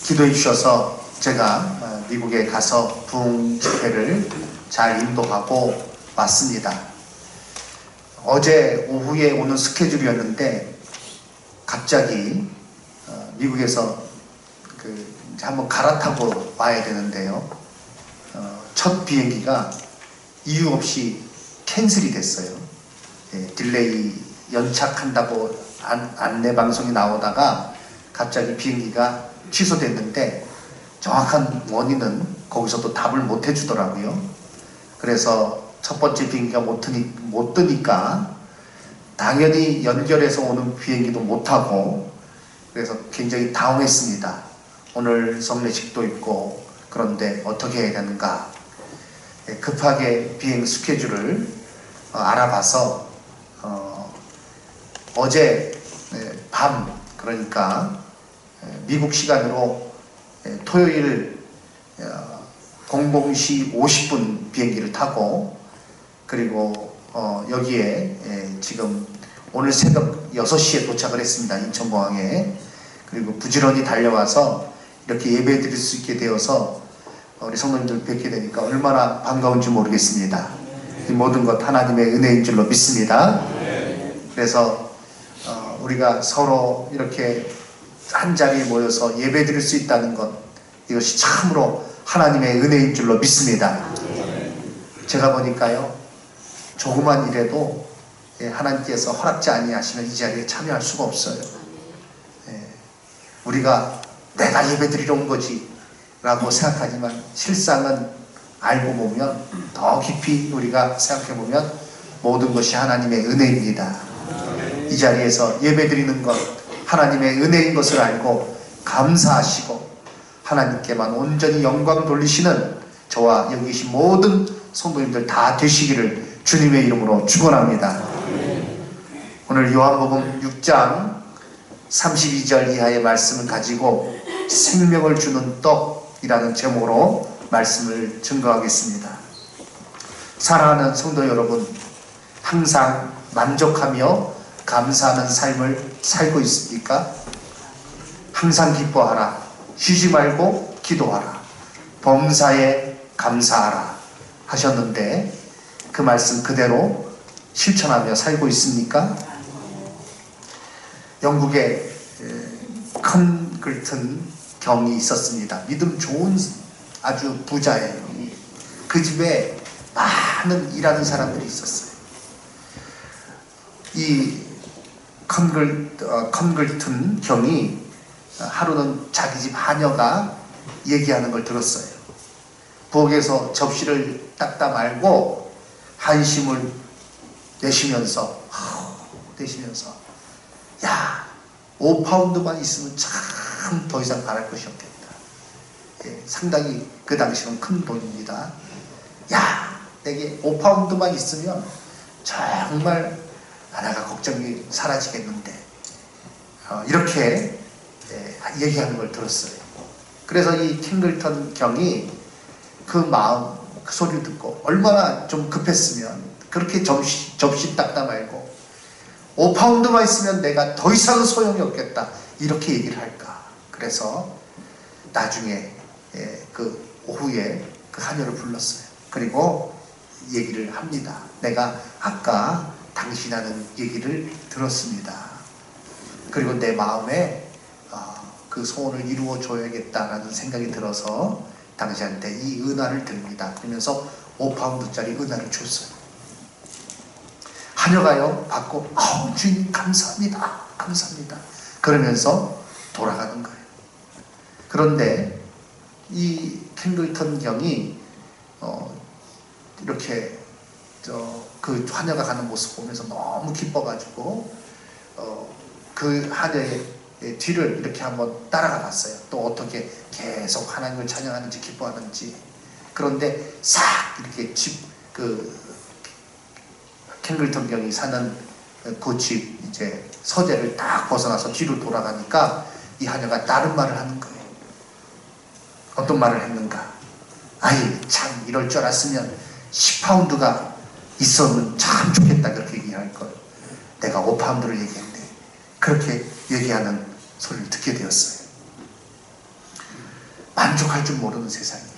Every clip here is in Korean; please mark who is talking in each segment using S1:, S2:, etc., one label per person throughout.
S1: 기도해 주셔서 제가 미국에 가서 부흥 집회를 잘 인도하고 왔습니다. 어제 오후에 오는 스케줄이었는데 갑자기 미국에서 이제 한번 갈아타고 와야 되는데요. 첫 비행기가 이유 없이 캔슬이 됐어요. 딜레이 연착한다고 안내 방송이 나오다가 갑자기 비행기가 취소됐는데 정확한 원인은 거기서도 답을 못 해주더라고요. 그래서 첫 번째 비행기가 못 뜨니까 당연히 연결해서 오는 비행기도 못 타고, 그래서 굉장히 당황했습니다. 오늘 성례식도 있고 그런데 어떻게 해야 되는가. 급하게 비행 스케줄을 알아봐서 어제 밤, 그러니까 미국 시간으로 토요일 00시 50분 비행기를 타고, 그리고 여기에 지금 오늘 새벽 6시에 도착을 했습니다. 인천공항에. 그리고 부지런히 달려와서 이렇게 예배 드릴 수 있게 되어서 우리 성도님들 뵙게 되니까 얼마나 반가운지 모르겠습니다. 이 모든 것 하나님의 은혜인 줄로 믿습니다. 그래서 우리가 서로 이렇게 한 자리에 모여서 예배 드릴 수 있다는 것, 이것이 참으로 하나님의 은혜인 줄로 믿습니다. 제가 보니까요, 조그만 일에도 하나님께서 허락지 아니하시면 이 자리에 참여할 수가 없어요. 우리가 내가 예배 드리러 온 거지 라고 생각하지만 실상은 알고 보면, 더 깊이 우리가 생각해 보면 모든 것이 하나님의 은혜입니다. 이 자리에서 예배 드리는 것 하나님의 은혜인 것을 알고 감사하시고 하나님께만 온전히 영광 돌리시는 저와 여기 계신 모든 성도님들 다 되시기를 주님의 이름으로 축원합니다. 오늘 요한복음 6장 32절 이하의 말씀을 가지고 생명을 주는 떡이라는 제목으로 말씀을 증거하겠습니다. 사랑하는 성도 여러분, 항상 만족하며 감사하는 삶을 살고 있습니까? 항상 기뻐하라, 쉬지 말고 기도하라, 범사에 감사하라 하셨는데 그 말씀 그대로 실천하며 살고 있습니까? 영국에 컨글튼 경이 있었습니다. 믿음 좋은 아주 부자예요. 그 집에 많은 일하는 사람들이 있었어요. 이 컨글튼 경이 하루는 자기 집 하녀가 얘기하는 걸 들었어요. 부엌에서 접시를 닦다 말고 한심을 내쉬면서 야, 5파운드만 있으면 참 더 이상 바랄 것이 없겠다. 상당히 그 당시는 큰 돈입니다. 야, 내게 5파운드만 있으면 정말 내가 걱정이 사라지겠는데, 이렇게 얘기하는 걸 들었어요. 그래서 이 킹글턴 경이 그 마음, 그 소리를 듣고 얼마나 좀 급했으면 그렇게 접시 닦다 말고 5파운드만 있으면 내가 더 이상은 소용이 없겠다, 이렇게 얘기를 할까. 그래서 나중에 그 오후에 그 하녀를 불렀어요. 그리고 얘기를 합니다. 내가 아까 당신 하는 얘기를 들었습니다. 그리고 내 마음에 그 소원을 이루어 줘야겠다라는 생각이 들어서 당신한테 이 은화를 드립니다. 그러면서 5파운드짜리 은화를 줬어요. 하녀가요 받고 주님 감사합니다, 감사합니다 그러면서 돌아가는 거예요. 그런데 이 킹글턴 경이 이렇게 그 하녀가 가는 모습 보면서 너무 기뻐가지고 그 하녀의 뒤를 이렇게 한번 따라가 봤어요. 또 어떻게 계속 하나님을 찬양하는지 기뻐하는지. 그런데 싹 이렇게 킹글턴 경이 사는 그 집 이제 서재를 딱 벗어나서 뒤로 돌아가니까 이 하녀가 다른 말을 하는 거예요. 어떤 말을 했는가? 아이, 참 이럴 줄 알았으면 10파운드가 있었으면 참 좋겠다, 그렇게 얘기할 걸. 내가 5파운드를 얘기했는데 그렇게 얘기하는 소리를 듣게 되었어요. 만족할 줄 모르는 세상이에요.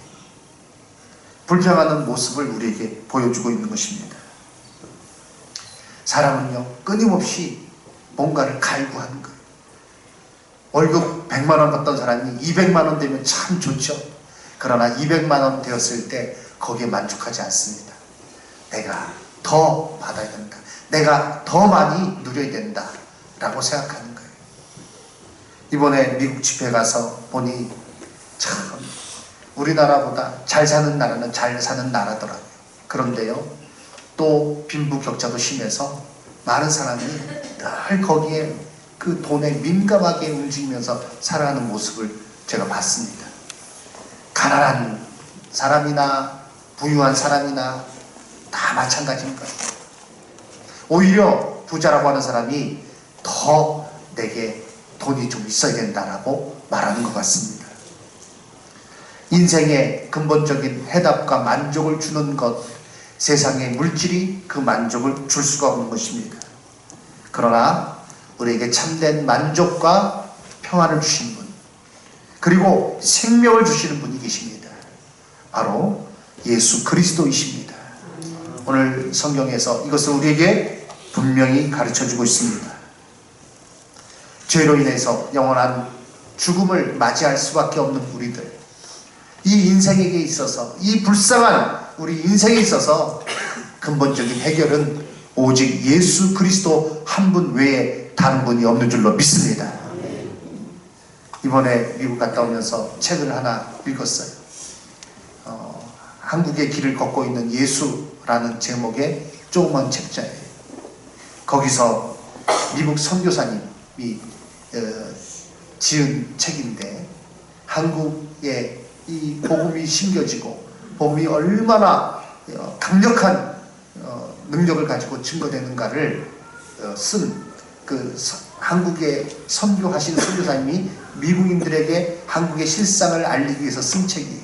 S1: 불평하는 모습을 우리에게 보여주고 있는 것입니다. 사람은요, 끊임없이 뭔가를 갈구하는 거예요. 월급 100만 원 받던 사람이 200만 원 되면 참 좋죠. 그러나 200만 원 되었을 때 거기에 만족하지 않습니다. 내가 더 받아야 된다. 내가 더 많이 누려야 된다. 라고 생각하는 거예요. 이번에 미국 집회 가서 보니 참 우리나라보다 잘 사는 나라는 잘 사는 나라더라고요. 그런데요, 또 빈부격차도 심해서 많은 사람이 늘 거기에 그 돈에 민감하게 움직이면서 살아가는 모습을 제가 봤습니다. 가난한 사람이나 부유한 사람이나 다 마찬가지인 거예요. 오히려 부자라고 하는 사람이 더 내게 돈이 좀 있어야 된다라고 말하는 것 같습니다. 인생의 근본적인 해답과 만족을 주는 것, 세상의 물질이 그 만족을 줄 수가 없는 것입니다. 그러나 우리에게 참된 만족과 평안을 주신 분, 그리고 생명을 주시는 분이 계십니다. 바로 예수 그리스도이십니다. 오늘 성경에서 이것을 우리에게 분명히 가르쳐주고 있습니다. 죄로 인해서 영원한 죽음을 맞이할 수밖에 없는 우리들, 이 인생에게 있어서, 이 불쌍한 우리 인생에 있어서 근본적인 해결은 오직 예수 그리스도 한 분 외에 다른 분이 없는 줄로 믿습니다. 이번에 미국 갔다 오면서 책을 하나 읽었어요. 한국의 길을 걷고 있는 예수라는 제목의 조그만 책자예요. 거기서 미국 선교사님이 지은 책인데, 한국에 이 복음이 심겨지고 복음이 얼마나 강력한 능력을 가지고 증거되는가를 쓴 그 한국에 선교하신 선교사님이 미국인들에게 한국의 실상을 알리기 위해서 쓴 책이에요.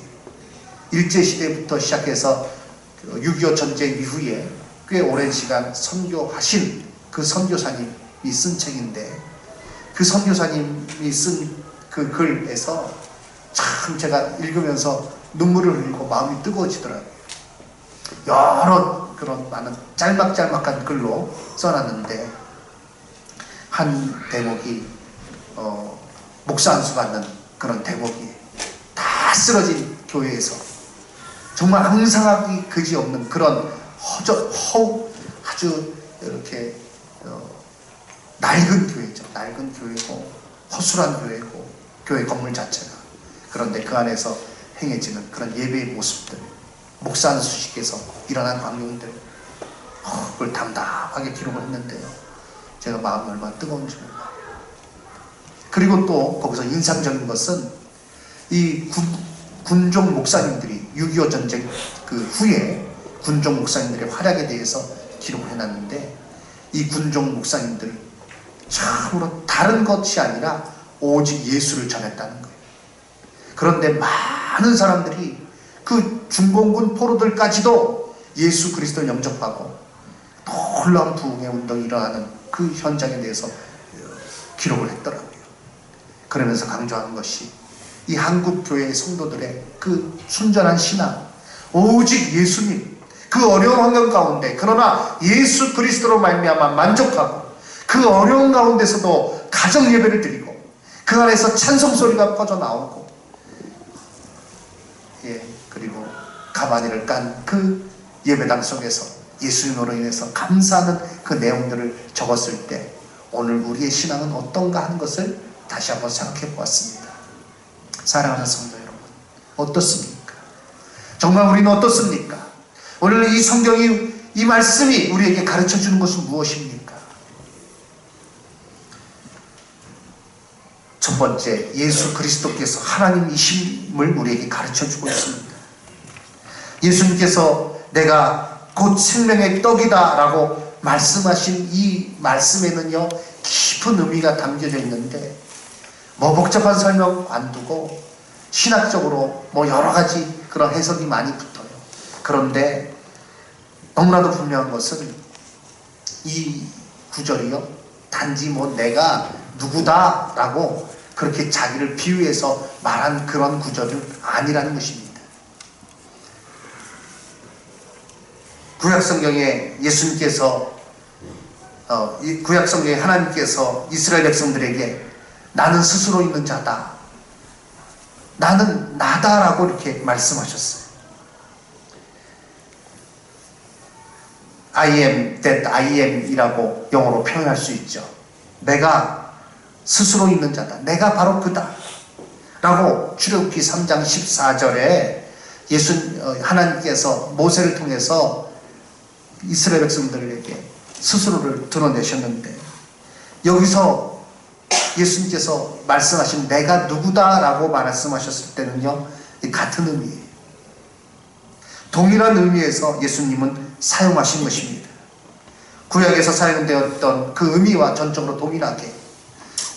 S1: 일제시대부터 시작해서 6.25 전쟁 이후에 꽤 오랜 시간 선교하신 그 선교사님이 쓴 책인데, 그 선교사님이 쓴 그 글에서 참 제가 읽으면서 눈물을 흘리고 마음이 뜨거워지더라고요. 여러 그런 많은 짤막짤막한 글로 써놨는데, 한 대목이 목사 안수 받는 그런 대목이에요. 다 쓰러진 교회에서 정말 항상하기 그지없는 그런 아주 이렇게 낡은 교회죠. 낡은 교회고 허술한 교회고, 교회 건물 자체가. 그런데 그 안에서 행해지는 그런 예배의 모습들, 목사 안수식에서 일어난 광경들, 그걸 담담하게 기록을 했는데요, 제가 마음이 얼마나 뜨거운지 몰라요. 그리고 또 거기서 인상적인 것은 이 군종 목사님들이 6.25 전쟁 그 후에 군종 목사님들의 활약에 대해서 기록을 해놨는데, 이 군종 목사님들 참으로 다른 것이 아니라 오직 예수를 전했다는 거예요. 그런데 많은 사람들이 그 중공군 포로들까지도 예수 그리스도를 영접하고 놀라운 부흥의 운동이 일어나는 그 현장에 대해서 기록을 했더라고요. 그러면서 강조하는 것이 이 한국 교회의 성도들의 그 순전한 신앙, 오직 예수님, 그 어려운 환경 가운데 그러나 예수 그리스도로 말미암아 만족하고, 그 어려운 가운데서도 가정 예배를 드리고, 그 안에서 찬송 소리가 퍼져 나오고, 그리고 가마니를 깐 그 예배당 속에서 예수님으로 인해서 감사하는 그 내용들을 적었을 때, 오늘 우리의 신앙은 어떤가 하는 것을 다시 한번 생각해 보았습니다. 사랑하는 성도 여러분, 어떻습니까? 정말 우리는 어떻습니까? 오늘 이 성경이, 이 말씀이 우리에게 가르쳐 주는 것은 무엇입니까? 첫 번째, 예수 그리스도께서 하나님이심을 우리에게 가르쳐 주고 있습니다. 예수님께서 내가 곧 생명의 떡이다 라고 말씀하신 이 말씀에는요, 깊은 의미가 담겨져 있는데, 뭐 복잡한 설명 안 두고 신학적으로 뭐 여러 가지 그런 해석이 많이 붙어요. 그런데 너무나도 분명한 것은 이 구절이요, 단지 뭐 내가 누구다 라고 그렇게 자기를 비유해서 말한 그런 구절은 아니라는 것입니다. 구약성경에 예수님께서 구약성경에 하나님께서 이스라엘 백성들에게 나는 스스로 있는 자다, 나는 나다라고 이렇게 말씀하셨어요. I am that I am 이라고 영어로 표현할 수 있죠. 내가 스스로 있는 자다, 내가 바로 그다 라고 출애굽기 3장 14절에 하나님께서 모세를 통해서 이스라엘 백성들에게 스스로를 드러내셨는데, 여기서 예수님께서 말씀하신 내가 누구다라고 말씀하셨을 때는요, 같은 의미예요. 동일한 의미에서 예수님은 사용하신 것입니다. 구약에서 사용되었던 그 의미와 전적으로 동일하게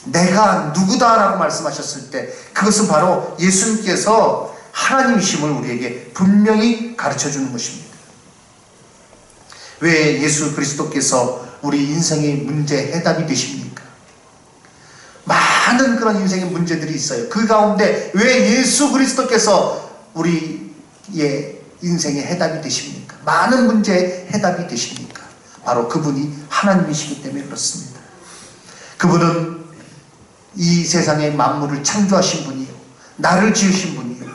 S1: 내가 누구다라고 말씀하셨을 때, 그것은 바로 예수님께서 하나님이심을 우리에게 분명히 가르쳐주는 것입니다. 왜 예수 그리스도께서 우리 인생의 문제 해답이 되십니까? 많은 그런 인생의 문제들이 있어요. 그 가운데 왜 예수 그리스도께서 우리의 인생의 해답이 되십니까? 많은 문제의 해답이 되십니까? 바로 그분이 하나님이시기 때문에 그렇습니다. 그분은 이 세상의 만물을 창조하신 분이요, 나를 지으신 분이요,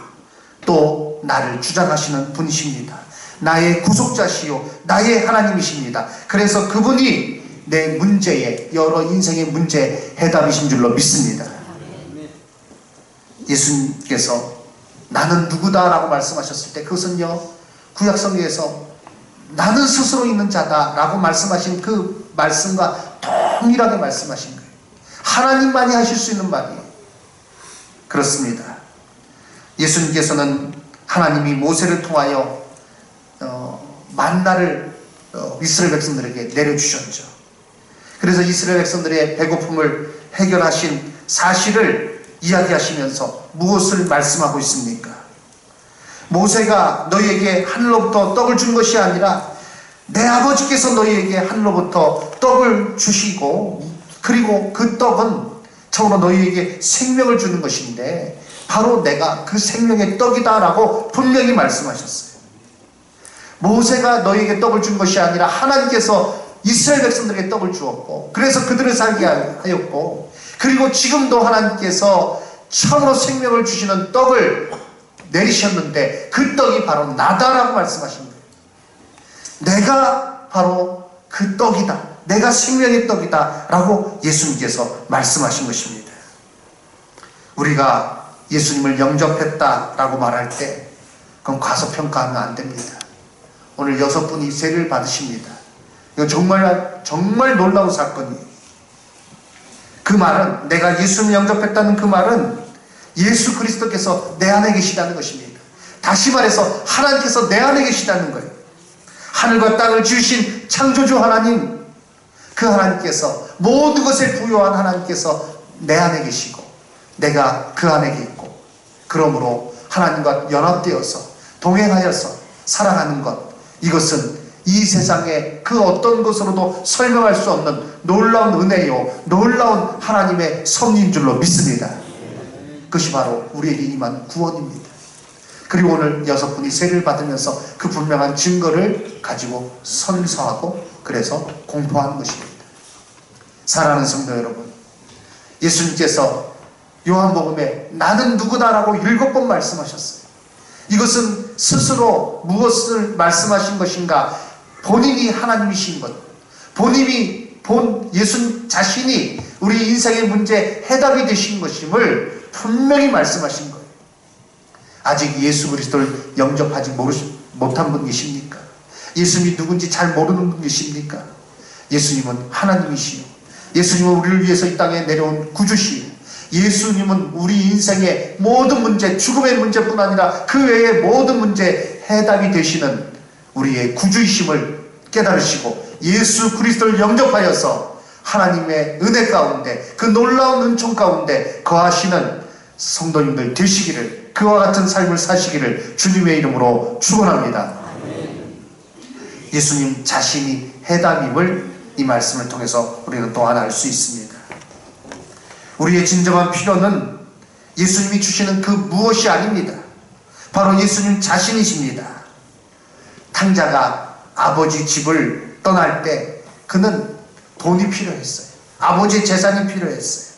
S1: 또 나를 주장하시는 분이십니다. 나의 구속자시요 나의 하나님이십니다. 그래서 그분이 내 문제에, 여러 인생의 문제의 해답이신 줄로 믿습니다. 예수님께서 나는 누구다라고 말씀하셨을 때, 그것은요, 구약성경에서 나는 스스로 있는 자다라고 말씀하신 그 말씀과 동일하게 말씀하신 거예요. 하나님만이 하실 수 있는 말이에요. 그렇습니다. 예수님께서는 하나님이 모세를 통하여 만나를 이스라엘 백성들에게 내려주셨죠. 그래서 이스라엘 백성들의 배고픔을 해결하신 사실을 이야기하시면서 무엇을 말씀하고 있습니까? 모세가 너희에게 하늘로부터 떡을 준 것이 아니라 내 아버지께서 너희에게 하늘로부터 떡을 주시고, 그리고 그 떡은 참으로 너희에게 생명을 주는 것인데 바로 내가 그 생명의 떡이다 라고 분명히 말씀하셨어요. 모세가 너희에게 떡을 준 것이 아니라 하나님께서 이스라엘 백성들에게 떡을 주었고, 그래서 그들을 살게 하였고, 그리고 지금도 하나님께서 참으로 생명을 주시는 떡을 내리셨는데 그 떡이 바로 나다라고 말씀하신 거예요. 내가 바로 그 떡이다, 내가 생명의 떡이다 라고 예수님께서 말씀하신 것입니다. 우리가 예수님을 영접했다라고 말할 때 그건 과소평가하면 안 됩니다. 오늘 6분이 세례를 받으십니다. 이거 정말 놀라운 사건이에요. 그 말은, 내가 예수님을 영접했다는 그 말은 예수 그리스도께서 내 안에 계시다는 것입니다. 다시 말해서 하나님께서 내 안에 계시다는 거예요. 하늘과 땅을 지으신 창조주 하나님, 그 하나님께서, 모든 것을 부여한 하나님께서 내 안에 계시고 내가 그 안에 있고, 그러므로 하나님과 연합되어서 동행하여서 살아가는 것, 이것은 이 세상의 그 어떤 것으로도 설명할 수 없는 놀라운 은혜요, 놀라운 하나님의 섭리인 줄로 믿습니다. 그것이 바로 우리에게 임한 구원입니다. 그리고 오늘 6분이 세례를 받으면서 그 분명한 증거를 가지고 선서하고, 그래서 공포하는 것입니다. 사랑하는 성도 여러분, 예수님께서 요한복음에 나는 누구다라고 7번 말씀하셨어요. 이것은 스스로 무엇을 말씀하신 것인가? 본인이 하나님이신 것, 예수 자신이 우리 인생의 문제 해답이 되신 것임을 분명히 말씀하신 거예요. 아직 예수 그리스도를 영접하지 못한 분 계십니까? 예수님이 누군지 잘 모르는 분 계십니까? 예수님은 하나님이시요, 예수님은 우리를 위해서 이 땅에 내려온 구주시요, 예수님은 우리 인생의 모든 문제, 죽음의 문제뿐 아니라 그 외의 모든 문제 해답이 되시는 우리의 구주이심을 깨달으시고 예수 그리스도를 영접하여서 하나님의 은혜 가운데, 그 놀라운 은총 가운데 거하시는 성도님들 되시기를, 그와 같은 삶을 사시기를 주님의 이름으로 축원합니다. 예수님 자신이 해답임을 이 말씀을 통해서 우리는 또한 알 수 있습니다. 우리의 진정한 필요는 예수님이 주시는 그 무엇이 아닙니다. 바로 예수님 자신이십니다. 탕자가 아버지 집을 떠날 때 그는 돈이 필요했어요. 아버지의 재산이 필요했어요.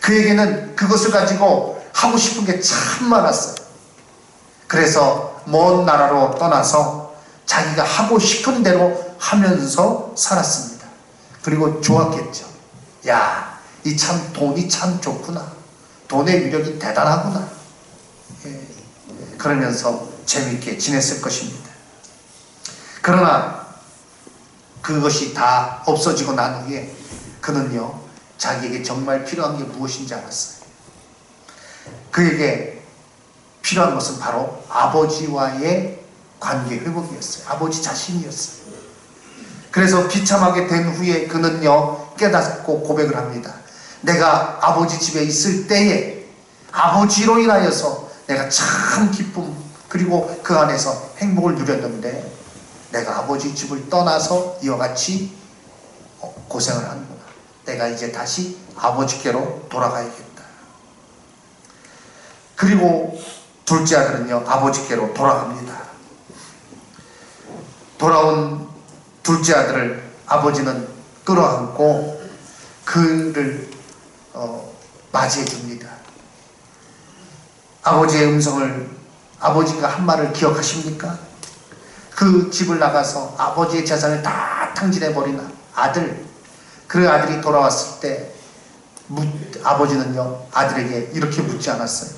S1: 그에게는 그것을 가지고 하고 싶은 게 참 많았어요. 그래서 먼 나라로 떠나서 자기가 하고 싶은 대로 하면서 살았습니다. 그리고 좋았겠죠. 야, 이 참 돈이 참 좋구나. 돈의 위력이 대단하구나. 그러면서 재밌게 지냈을 것입니다. 그러나 그것이 다 없어지고 난 후에 그는요, 자기에게 정말 필요한 게 무엇인지 알았어요. 그에게 필요한 것은 바로 아버지와의 관계 회복이었어요. 아버지 자신이었어요. 그래서 비참하게 된 후에 그는요, 깨닫고 고백을 합니다. 내가 아버지 집에 있을 때에 아버지로 인하여서 내가 참 기쁨 그리고 그 안에서 행복을 누렸는데 내가 아버지 집을 떠나서 이와 같이 고생을 하는구나. 내가 이제 다시 아버지께로 돌아가야겠다. 그리고 둘째 아들은요, 아버지께로 돌아갑니다. 돌아온 둘째 아들을 아버지는 끌어안고 그를 맞이해 줍니다. 아버지의 음성을, 아버지가 한 말을 기억하십니까? 그 집을 나가서 아버지의 재산을 다 탕진해버린 아들, 그 아들이 돌아왔을 때 아버지는요, 아들에게 이렇게 묻지 않았어요.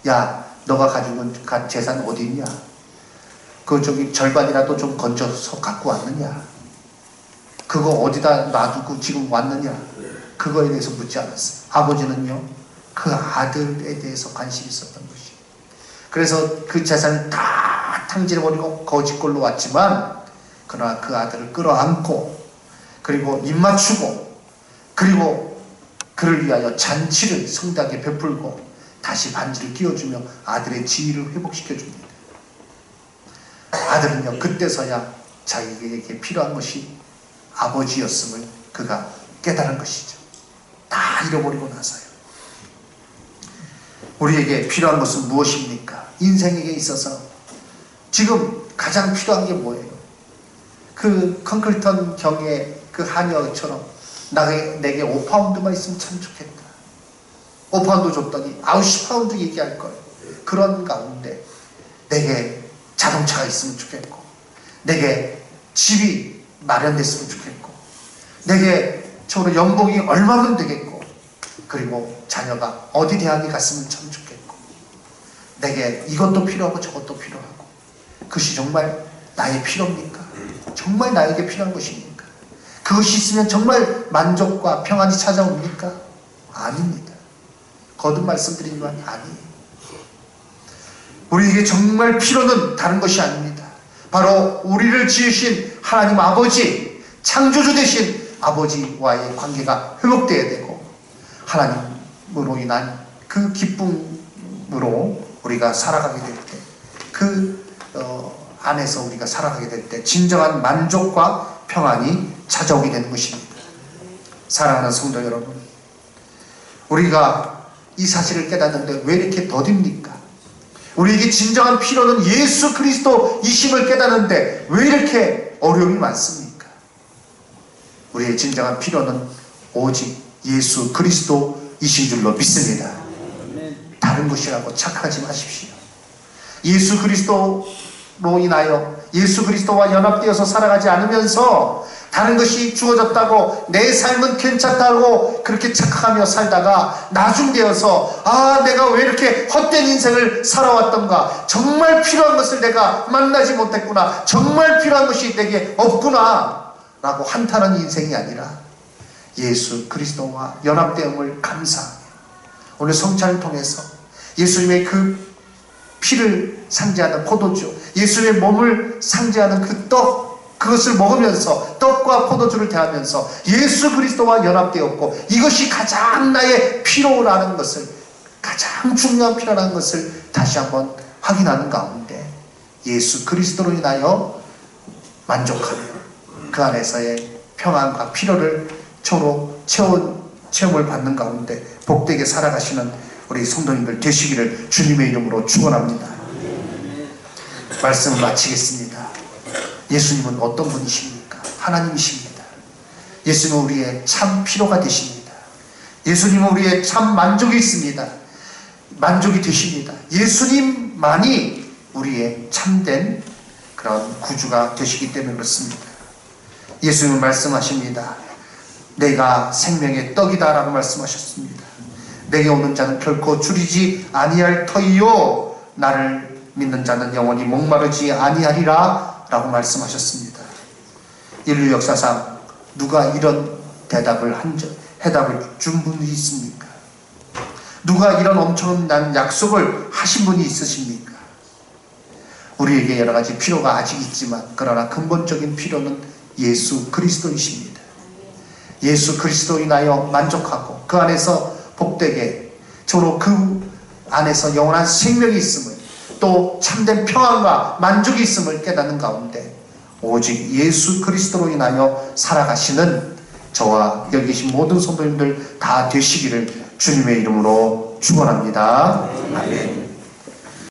S1: 야, 너가 가지고 간 재산 어디 있냐? 그 저기 절반이라도 좀 건져서 갖고 왔느냐? 그거 어디다 놔두고 지금 왔느냐? 그거에 대해서 묻지 않았어요. 아버지는요, 그 아들에 대해서 관심이 있었던 것이에요. 그래서 그 재산을 다 탕진해버리고 거짓골로 왔지만, 그러나 그 아들을 끌어안고, 그리고 입맞추고, 그리고 그를 위하여 잔치를 성당에 베풀고, 다시 반지를 끼워주며 아들의 지위를 회복시켜줍니다. 아들은요, 그때서야 자기에게 필요한 것이 아버지였음을 그가 깨달은 것이죠. 다 잃어버리고 나서요. 우리에게 필요한 것은 무엇입니까? 인생에게 있어서 지금 가장 필요한 게 뭐예요? 그 컨클턴 경의 그 하녀처럼 내게 5파운드만 있으면 참 좋겠다. 5파운드 줬더니 90파운드 얘기할 거예요. 그런 가운데 내게 자동차가 있으면 좋겠고, 내게 집이 마련됐으면 좋겠고, 내게 저로 연봉이 얼마면 되겠고, 그리고 자녀가 어디 대학에 갔으면 참 좋겠고, 내게 이것도 필요하고 저것도 필요하고. 그것이 정말 나의 필요입니까? 정말 나에게 필요한 것입니까? 그것이 있으면 정말 만족과 평안이 찾아옵니까? 아닙니다. 거듭 말씀드리지만 아니에요. 우리에게 정말 필요는 다른 것이 아닙니다. 바로 우리를 지으신 하나님 아버지, 창조주 되신 아버지와의 관계가 회복되어야 되고, 하나님으로 인한 그 기쁨으로 우리가 살아가게 될 때, 그 안에서 우리가 살아가게 될 때 진정한 만족과 평안이 찾아오게 되는 것입니다. 사랑하는 성도 여러분, 우리가 이 사실을 깨닫는데 왜 이렇게 더딥니까? 우리에게 진정한 필요는 예수 그리스도이심을 깨닫는데 왜 이렇게 어려움이 많습니까? 우리의 진정한 필요는 오직 예수 그리스도이신 줄로 믿습니다. 다른 것이라고 착각하지 마십시오. 예수 그리스도로 인하여 예수 그리스도와 연합되어서 살아가지 않으면서 다른 것이 주어졌다고 내 삶은 괜찮다고 그렇게 착각하며 살다가 나중 되어서 내가 왜 이렇게 헛된 인생을 살아왔던가, 정말 필요한 것을 내가 만나지 못했구나, 정말 필요한 것이 내게 없구나 라고 한탄하는 인생이 아니라 예수 그리스도와 연합되음을 감사하며 오늘 성찬을 통해서 예수님의 그 피를 상징하는 포도주, 예수의 몸을 상징하는 그 떡, 그것을 먹으면서 떡과 포도주를 대하면서 예수 그리스도와 연합되었고, 이것이 가장 나의 필요라는 것을, 가장 중요한 필요라는 것을 다시 한번 확인하는 가운데 예수 그리스도로 인하여 만족하며 그 안에서의 평안과 필요를 서로 체험을 받는 가운데 복되게 살아가시는 우리 성도님들 되시기를 주님의 이름으로 축원합니다. 말씀을 마치겠습니다. 예수님은 어떤 분이십니까? 하나님이십니다. 예수님은 우리의 참 필요가 되십니다. 예수님은 우리의 참 만족이 있습니다. 만족이 되십니다. 예수님만이 우리의 참된 그런 구주가 되시기 때문에 그렇습니다. 예수님은 말씀하십니다. 내가 생명의 떡이다 라고 말씀하셨습니다. 내게 오는 자는 결코 줄이지 아니할 터이요 나를 믿는 자는 영원히 목마르지 아니하리라 라고 말씀하셨습니다. 인류 역사상 누가 이런 해답을 준 분이 있습니까? 누가 이런 엄청난 약속을 하신 분이 있으십니까? 우리에게 여러 가지 필요가 아직 있지만 그러나 근본적인 필요는 예수 그리스도이십니다. 예수 그리스도로 인하여 만족하고 그 안에서 복되게 서로 그 안에서 영원한 생명이 있음을 또 참된 평안과 만족이 있음을 깨닫는 가운데 오직 예수 그리스도로 인하여 살아가시는 저와 여기 계신 모든 성도님들 다 되시기를 주님의 이름으로 축원합니다. 아멘.